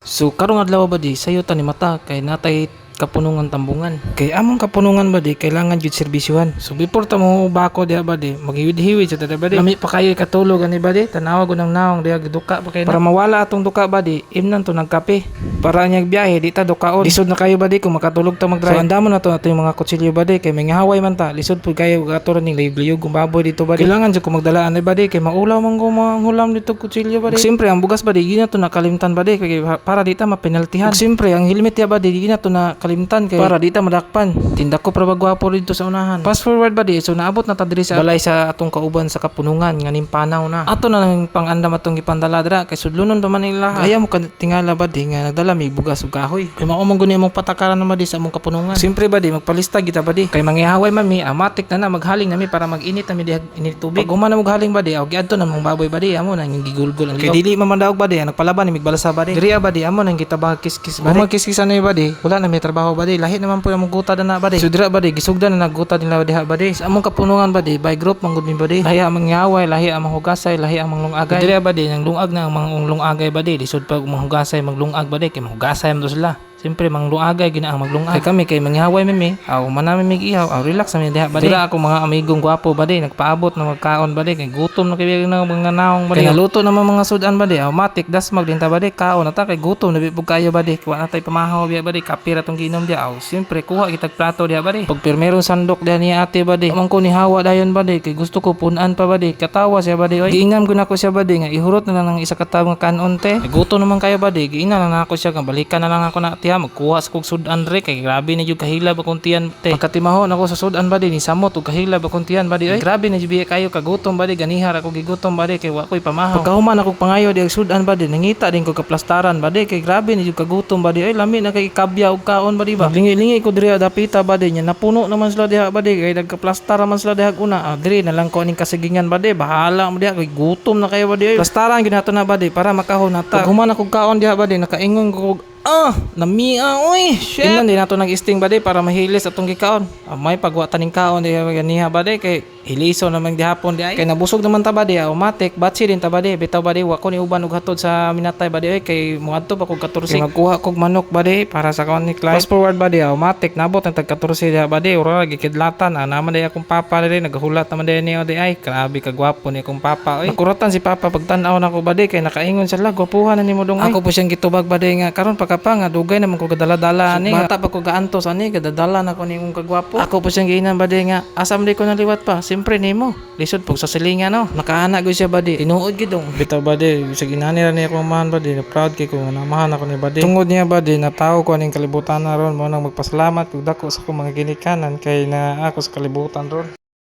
So karong adlaw ba di sayo ta ni mata kay natay kapunungan tambungan. Kay among kapunungan ba di kailangan jud serbisyohan. So before ta mo bako diha ba di maghiwid-hiwid sa tada ba di. Lami pa kayo katulog ani ba di tanawa gud ng naong diha duka pa kay para mawala atong duka ba di imnan to nagkape. Para nyag biyahe di ta dukaon. Lisod na kayo ba di kung makatulog ta mag-drive. So andamon na to yung mga kutsilyo ba di kay may haway man ta lisod pud kayo gaturon ning libliyog kung baboy dito ba di. Kailangan jud ko magdala ani ba di kay maulaw man ko mga hulam dito kutsilyo ba di. Siyempre ang bugas ba di gina to nakalimtan ba di kay para di ta mapenaltihan. Siyempre ang helmet ya ba di gina to nakalimtan kay para di ta madakpan. Tindak ko para gwapo dito sa unahan. Fast forward ba di so naabot na ta diri sa balay sa atong kauban sa kapunungan nga nimpanaw na. Ato na lang pangandam atong gipandala dira kay sudlunon pa man nila. Ayaw mo tingala ba di nga nagdala may bugas ug kahoy. Kay mao man guni imong patakaran na di sa among kapunungan. Siyempre ba di magpalista kita ba di kay manghihaway man mi amatik na maghaling na mi para mag-init na mi diha init tubig. Pag humana maghaling ba di og giadto na mong baboy ba di amo nang gigulgol ang kay dili man daog ba di nagpalaban ni migbalasa ba di. Diri ba di amo nang gitabah kiskis ba di. Magkiskisan na ba di wala na may trabaho ba di lahi naman po yung guta na ba di. So dira ba di gisugdan na nagguta nila diha ba di. Sa among kapunungan ba di by group manggud mi ba di. Lahi ang mangyaway lahi ang hugasay lahi ang manglungagay. Diri ba di nang lungag na ang manglungagay ba di lisod pag mahugasay maglungag ba di kay mahugasay man sila. Siyempre manglungagay gina ang maglungag. Kay kami kay manghihaway mi aw manami mig ihaw aw relax na mi diha ba di. Dira ako mga amigong gwapo ba di nagpaabot na magkaon ba di kay gutom na kay ng mga naong ba di. Kay naluto naman mga sudan ba di aw matik dasmag din ta ba di kaon na ta kay gutom na bibog kayo ba di. Kuha na tay pamahaw biya ba di kapira tong giinom diha aw siyempre kuha kitag plato diha ba di. Pag pirmerong sandok diha ni ate ba di. Amang ko ni hawa dayon ba di kay gusto ko punan pa ba di. Katawa siya ba di oy. Giingam gud nako siya ba di nga ihurot na lang ng isa ka tawo nga kanon te. Gutom naman kayo ba di. Giingnan na ako siya nga balikan na lang ako na tiha magkuha sa kog sudan re kay grabe na jud kahilab akong tiyan te. Pagkatimahon ako sa sudan ba di ni samot ug kahilab akong tiyan ba di oy. Grabe na jud biya kayo kagutom ba di ganihar ako gigutom ba di kay wa koy pamahaw. Pagkahuman ako pangayo di og sudan ba di nangita din ko kaplastaran ba di kay grabe na jud kagutom ba di oy lami na kay kabya og kaon ba di ba. Lingi-lingi ko diri dapita ba di nya napuno naman sila diha ba di kay nagkaplastar man sila diha una. Diri na lang ko ning kasigingan ba di bahala mo diha kay gutom na kayo ba di oy. Plastaran ginato na ba di para makahon nata. Paghuman ako kaon diha ba di nakaingon ko namia oy shit. Tingnan din nato nag-isting ba di para mahilis atong gikaon. May pagwatan ning kaon di ganiha ba di kay hiliso naman gihapon di ay. Kay nabusog naman ta ba di automatic batsi din ta ba di bitaw ba di wa ko ni uban og hatod sa minatay ba di kay moadto pa kog 14. Kay magkuha kog manok ba di para sa kaon ni Clyde. Fast forward ba di automatic nabot ang tag 14 di ba di ura gikidlatan naman di akong papa di nagahulat naman di niyo di ay grabe ka gwapo ni akong papa oy. Nakuratan si papa pagtan-aw nako ba di kay nakaingon sila gwapuhan na nimo dong ay. Ako po siyang gitubag ba di nga karon pa nga dugay naman ko gadala-dala ani bata pa ko gaantos ani gadadala na ko nimong kagwapo. Ako po siyang giinan ba di nga asam di ko naliwat pa simpre nimo lisod pug sa silingan no nakaana gyud siya ba di tinuod gid dong bitaw ba di sa ginani ra niya ko man ba di proud kay ko namahan ako ni ba di tungod niya ba di natawo ko aning kalibutan na ron mo nang magpasalamat ug dako sa ko mga ginikanan kay na ako sa kalibutan ron.